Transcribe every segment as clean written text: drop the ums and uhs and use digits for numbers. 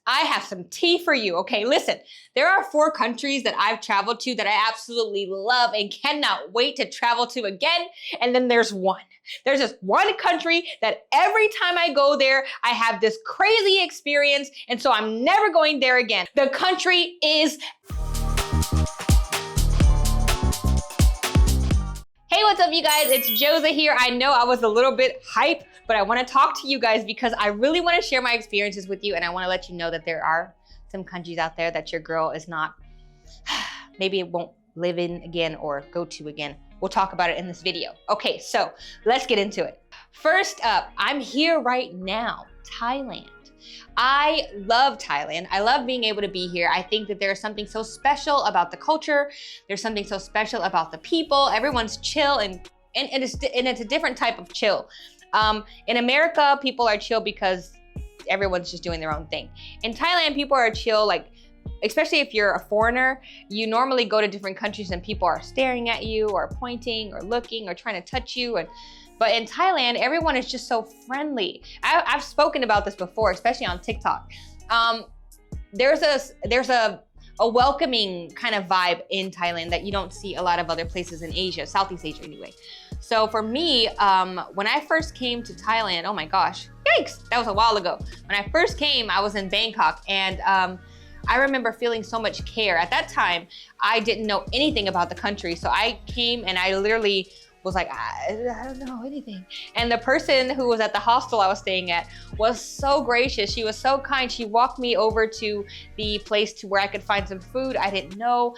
I have some tea for you. Okay, listen, there are 4 countries that I've traveled to that I absolutely love and cannot wait to travel to again. And then there's one. There's just one country that every time I go there, I have this crazy experience. And so I'm never going there again. The country is... Hey, what's up, you guys? It's Joza here. I know I was a little bit hype, but I want to talk to you guys because I really want to share my experiences with you, and I want to let you know that there are some countries out there that your girl is not, maybe it won't live in again or go to again. We'll talk about it in this video. Okay, so let's get into it. First up, I'm here right now, Thailand. I love Thailand. I love being able to be here. I think that there's something so special about the culture. There's something so special about the people. Everyone's chill and it's a different type of chill. In America, people are chill because everyone's just doing their own thing. In Thailand, people are chill, like, especially if you're a foreigner, you normally go to different countries and people are staring at you or pointing or looking or trying to touch you. But in Thailand, everyone is just so friendly. I've spoken about this before, especially on TikTok. There's a welcoming kind of vibe in Thailand that you don't see a lot of other places in Asia, Southeast Asia anyway. So for me, when I first came to Thailand, oh my gosh, yikes, that was a while ago. When I first came, I was in Bangkok, and I remember feeling so much care. At that time, I didn't know anything about the country. So I came and I literally was like, I don't know anything. And the person who was at the hostel I was staying at was so gracious. She was so kind. She walked me over to the place to where I could find some food. I didn't know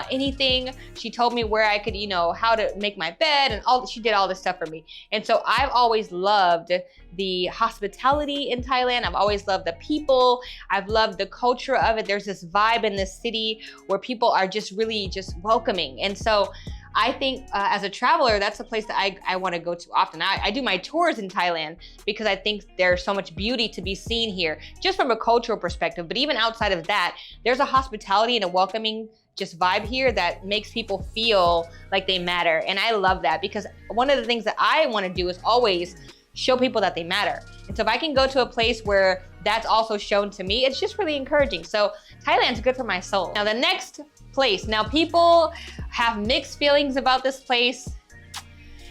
anything. She told me where I could, how to make my bed, and she did all this stuff for me. And so I've always loved the hospitality in Thailand. I've always loved the people. I've loved the culture of it. There's this vibe in this city where people are just really just welcoming. And so I think as a traveler, that's a place that I want to go to often. I do my tours in Thailand because I think there's so much beauty to be seen here, just from a cultural perspective. But even outside of that, there's a hospitality and a welcoming just vibe here that makes people feel like they matter. And I love that because one of the things that I want to do is always show people that they matter. And so if I can go to a place where that's also shown to me, it's just really encouraging. So Thailand's good for my soul. Now the next place. Now people have mixed feelings about this place.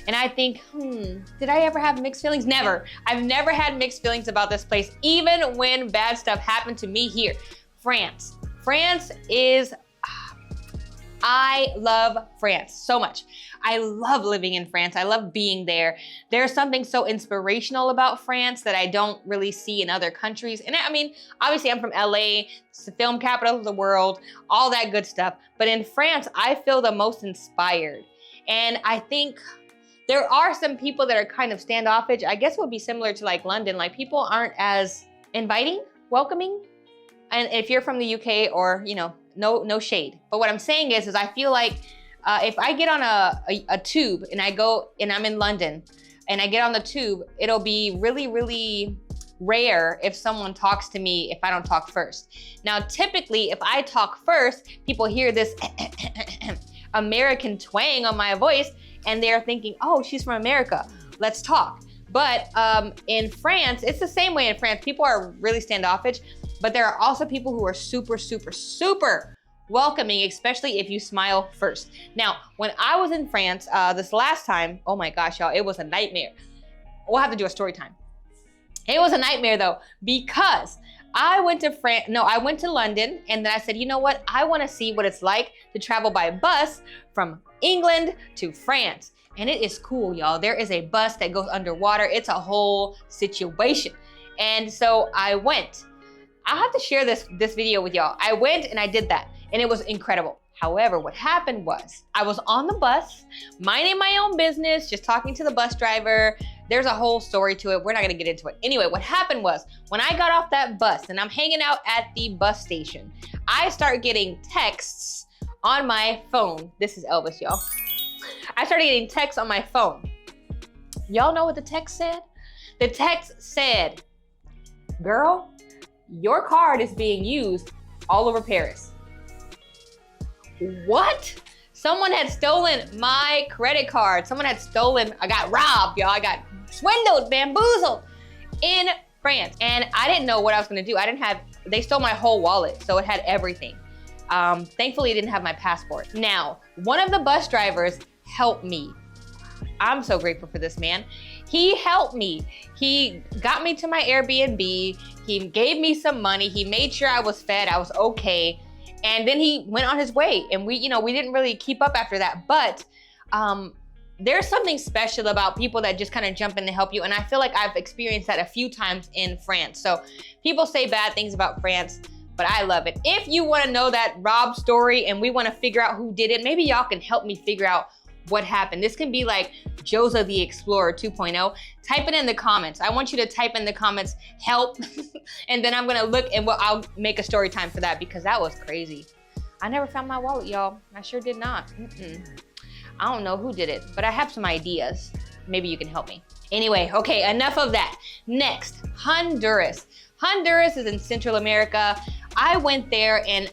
And I think, did I ever have mixed feelings? Never. I've never had mixed feelings about this place, even when bad stuff happened to me here. France. France is, I love France so much. I love living in France. I love being there. There's something so inspirational about France that I don't really see in other countries. And I mean, obviously I'm from LA, it's the film capital of the world, all that good stuff. But in France, I feel the most inspired. And I think there are some people that are kind of standoffish. I guess it would be similar to like London. Like people aren't as inviting, welcoming. And if you're from the UK or, no shade. But what I'm saying is I feel like if I get on a tube and I go and I'm in London and I get on the tube, it'll be really, really rare if someone talks to me if I don't talk first. Now, typically, if I talk first, people hear this American twang on my voice and they're thinking, oh, she's from America, let's talk. But in France, it's the same way in France. People are really standoffish, but there are also people who are super, super, super welcoming, especially if you smile first. Now, when I was in France this last time, oh my gosh, y'all, it was a nightmare. We'll have to do a story time. It was a nightmare though, because I went to London, and then I said, you know what? I want to see what it's like to travel by bus from England to France. And it is cool, y'all. There is a bus that goes underwater. It's a whole situation. And so I went. I'll have to share this video with y'all. I went and I did that, and it was incredible. However, what happened was I was on the bus, minding my own business, just talking to the bus driver. There's a whole story to it. We're not gonna get into it. Anyway, what happened was when I got off that bus and I'm hanging out at the bus station, I start getting texts on my phone. This is Elvis, y'all. I started getting texts on my phone. Y'all know what the text said? The text said, girl, your card is being used all over Paris. What? Someone had stolen my credit card. Someone had stolen, I got robbed, y'all. I got swindled, bamboozled in France. And I didn't know what I was gonna do. I didn't have they stole my whole wallet, so it had everything. Thankfully, it didn't have my passport. Now, one of the bus drivers helped me. I'm so grateful for this man. He helped me. He got me to my Airbnb. He gave me some money. He made sure I was fed, I was okay. And then he went on his way. And we didn't really keep up after that. But there's something special about people that just kind of jump in to help you. And I feel like I've experienced that a few times in France. So people say bad things about France, but I love it. If you want to know that Rob story and we want to figure out who did it, maybe y'all can help me figure out what happened. This can be like Joza the Explorer 2.0. Type it in the comments. I want you to type in the comments, help, and then I'm gonna look and I'll make a story time for that because that was crazy. I never found my wallet, y'all. I sure did not. I don't know who did it, but I have some ideas. Maybe you can help me. Anyway, okay, enough of that. Next, Honduras. Honduras is in Central America. I went there and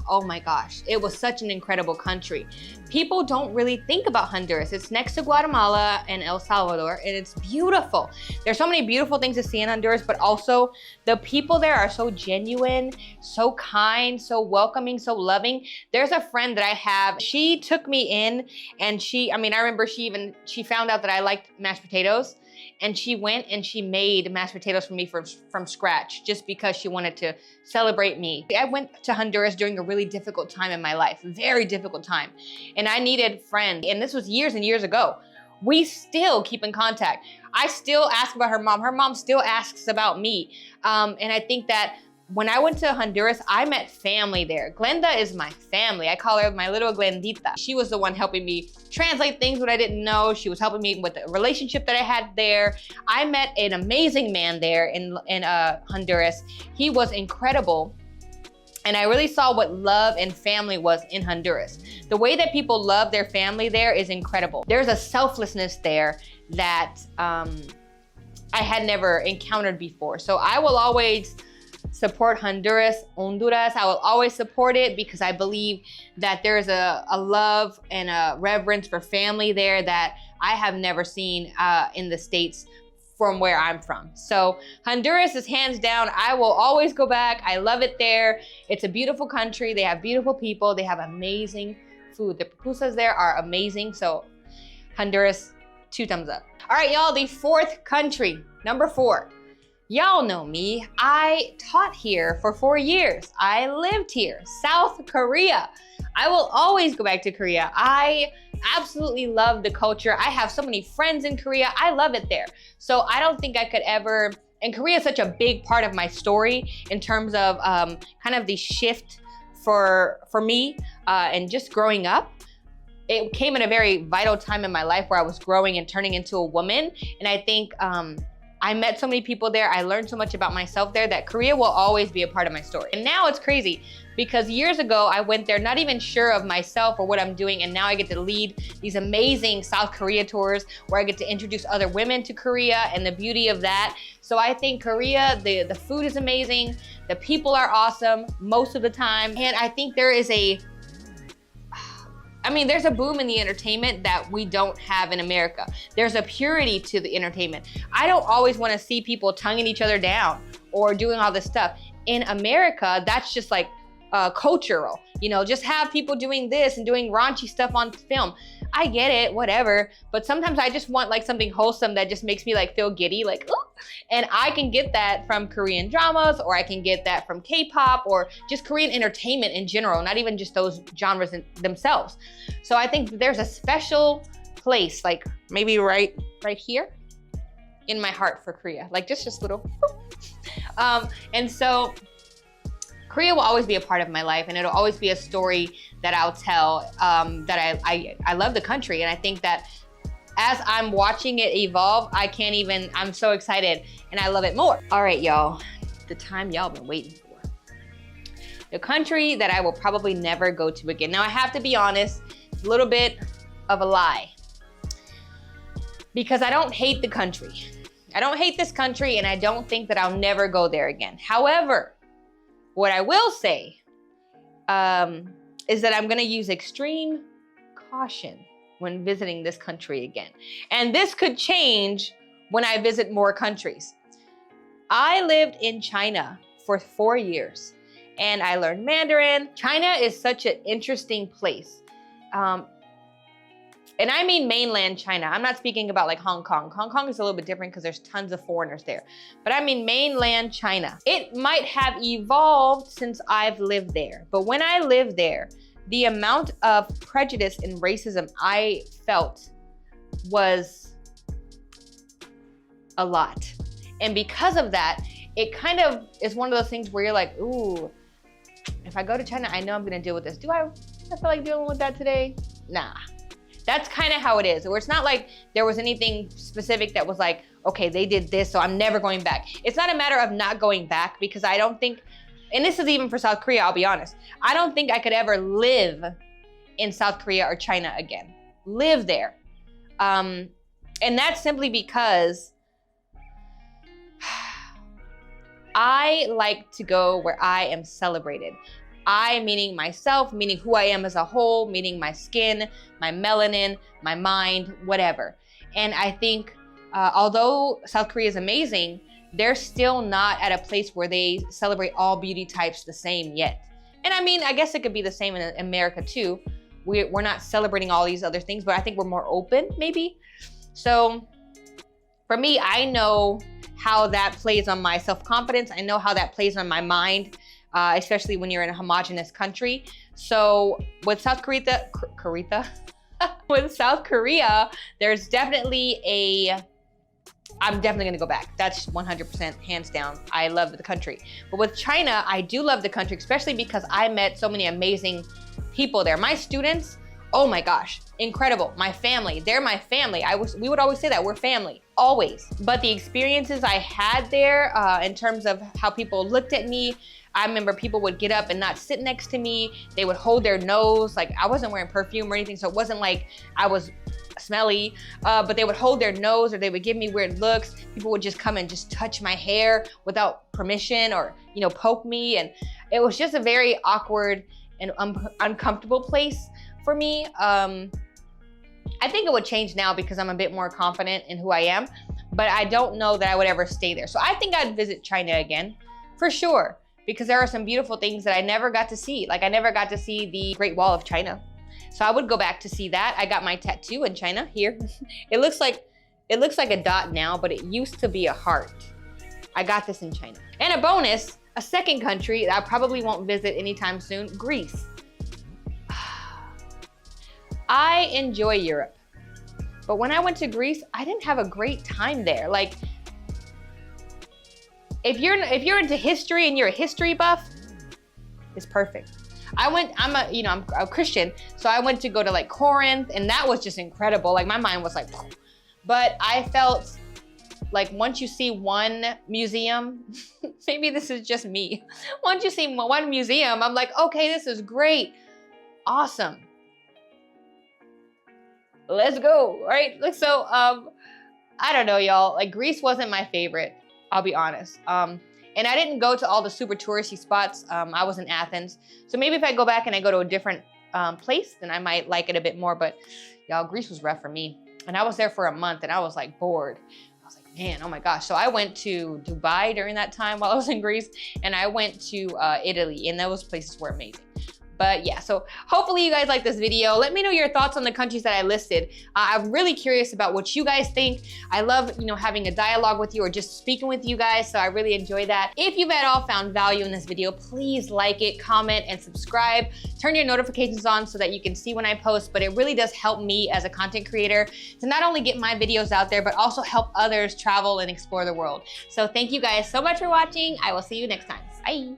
oh my gosh, it was such an incredible country. People don't really think about Honduras. It's next to Guatemala and El Salvador, and it's beautiful. There's so many beautiful things to see in Honduras, but also the people there are so genuine, so kind, so welcoming, so loving. There's a friend that I have, she took me in and I remember she found out that I liked mashed potatoes. And she went and she made mashed potatoes for me from scratch just because she wanted to celebrate me. I went to Honduras during a really difficult time in my life, very difficult time. And I needed friends. And this was years and years ago. We still keep in contact. I still ask about her mom. Her mom still asks about me. And I think that when I went to Honduras, I met family there. Glenda is my family. I call her my little Glendita. She was the one helping me translate things that I didn't know. She was helping me with the relationship that I had there. I met an amazing man there in Honduras. He was incredible. And I really saw what love and family was in Honduras. The way that people love their family there is incredible. There's a selflessness there that I had never encountered before. So I will always support Honduras. I will always support it because I believe that there's a love and a reverence for family there that I have never seen in the States from where I'm from. So Honduras is hands down. I will always go back. I love it there. It's a beautiful country. They have beautiful people. They have amazing food. The pupusas there are amazing. So Honduras, 2 thumbs up. All right, y'all, the fourth country, number 4. Y'all know me, I taught here for 4 years. I lived here, South Korea. I will always go back to Korea. I absolutely love the culture. I have so many friends in Korea. I love it there. So I don't think I could ever, and Korea is such a big part of my story in terms of kind of the shift for me and just growing up. It came at a very vital time in my life where I was growing and turning into a woman. And I think, I met so many people there. I learned so much about myself there that Korea will always be a part of my story. And now it's crazy because years ago I went there not even sure of myself or what I'm doing, and now I get to lead these amazing South Korea tours where I get to introduce other women to Korea and the beauty of that. So I think Korea, the food is amazing, the people are awesome most of the time, and I think there's a boom in the entertainment that we don't have in America. There's a purity to the entertainment. I don't always want to see people tonguing each other down or doing all this stuff. In America, that's just like cultural. Just have people doing this and doing raunchy stuff on film. I get it, whatever. But sometimes I just want like something wholesome that just makes me like feel giddy, like, oh. And I can get that from Korean dramas, or I can get that from K-pop, or just Korean entertainment in general, not even just those genres themselves. So I think there's a special place, like maybe right here in my heart for Korea, like just little. And so Korea will always be a part of my life, and it'll always be a story that I'll tell, that I love the country. And I think that as I'm watching it evolve, I'm so excited and I love it more. All right, y'all, the time y'all been waiting for. The country that I will probably never go to again. Now I have to be honest, it's a little bit of a lie because I don't hate the country. I don't hate this country, and I don't think that I'll never go there again. However, what I will say is that I'm gonna use extreme caution when visiting this country again. And this could change when I visit more countries. I lived in China for 4 years and I learned Mandarin. China is such an interesting place. And I mean mainland China. I'm not speaking about like Hong Kong. Hong Kong is a little bit different because there's tons of foreigners there. But I mean mainland China. It might have evolved since I've lived there. But when I lived there, the amount of prejudice and racism I felt was a lot. And because of that, it kind of is one of those things where you're like, ooh, if I go to China, I know I'm gonna deal with this. Do I feel like dealing with that today? Nah. That's kind of how it is, where it's not like there was anything specific that was like, okay, they did this, so I'm never going back. It's not a matter of not going back because I don't think, and this is even for South Korea, I'll be honest, I don't think I could ever live in South Korea or China again. Live there. And that's simply because I like to go where I am celebrated. I, meaning myself, meaning who I am as a whole, meaning my skin, my melanin, my mind, whatever. And I think, although South Korea is amazing, they're still not at a place where they celebrate all beauty types the same yet. And I mean, I guess it could be the same in America too. We're not celebrating all these other things, but I think we're more open, maybe. So for me, I know how that plays on my self-confidence. I know how that plays on my mind. Especially when you're in a homogenous country. So with South Korea, with South Korea, there's definitely I'm definitely gonna go back. That's 100% hands down. I love the country. But with China, I do love the country, especially because I met so many amazing people there. My students, oh my gosh, incredible. My family, they're my family. We would always say that, we're family, always. But the experiences I had there in terms of how people looked at me, I remember people would get up and not sit next to me. They would hold their nose. Like I wasn't wearing perfume or anything, so it wasn't like I was smelly, but they would hold their nose or they would give me weird looks. People would just come and just touch my hair without permission or, you know, poke me. And it was just a very awkward and uncomfortable place for me. I think it would change now because I'm a bit more confident in who I am, but I don't know that I would ever stay there. So I think I'd visit China again, for sure. Because there are some beautiful things that I never got to see. Like I never got to see the Great Wall of China. So I would go back to see that. I got my tattoo in China here. It looks like a dot now, but it used to be a heart. I got this in China. And a bonus, a second country that I probably won't visit anytime soon, Greece. I enjoy Europe, but when I went to Greece, I didn't have a great time there. Like, if you're into history and you're a history buff, it's perfect. I'm a Christian, so I went to go to like Corinth, and that was just incredible. Like my mind was like, but I felt like once you see one museum, maybe this is just me. Once you see one museum, I'm like, okay, this is great, awesome. Let's go, right? So, I don't know, y'all. Like Greece wasn't my favorite. I'll be honest. And I didn't go to all the super touristy spots. I was in Athens. So maybe if I go back and I go to a different place, then I might like it a bit more. But y'all, Greece was rough for me. And I was there for a month and I was like bored. I was like, man, oh my gosh. So I went to Dubai during that time while I was in Greece. And I went to Italy, and those places were amazing. But yeah, so hopefully you guys like this video. Let me know your thoughts on the countries that I listed. I'm really curious about what you guys think. I love, having a dialogue with you or just speaking with you guys, so I really enjoy that. If you've at all found value in this video, please like it, comment, and subscribe. Turn your notifications on so that you can see when I post, but it really does help me as a content creator to not only get my videos out there, but also help others travel and explore the world. So thank you guys so much for watching. I will see you next time. Bye.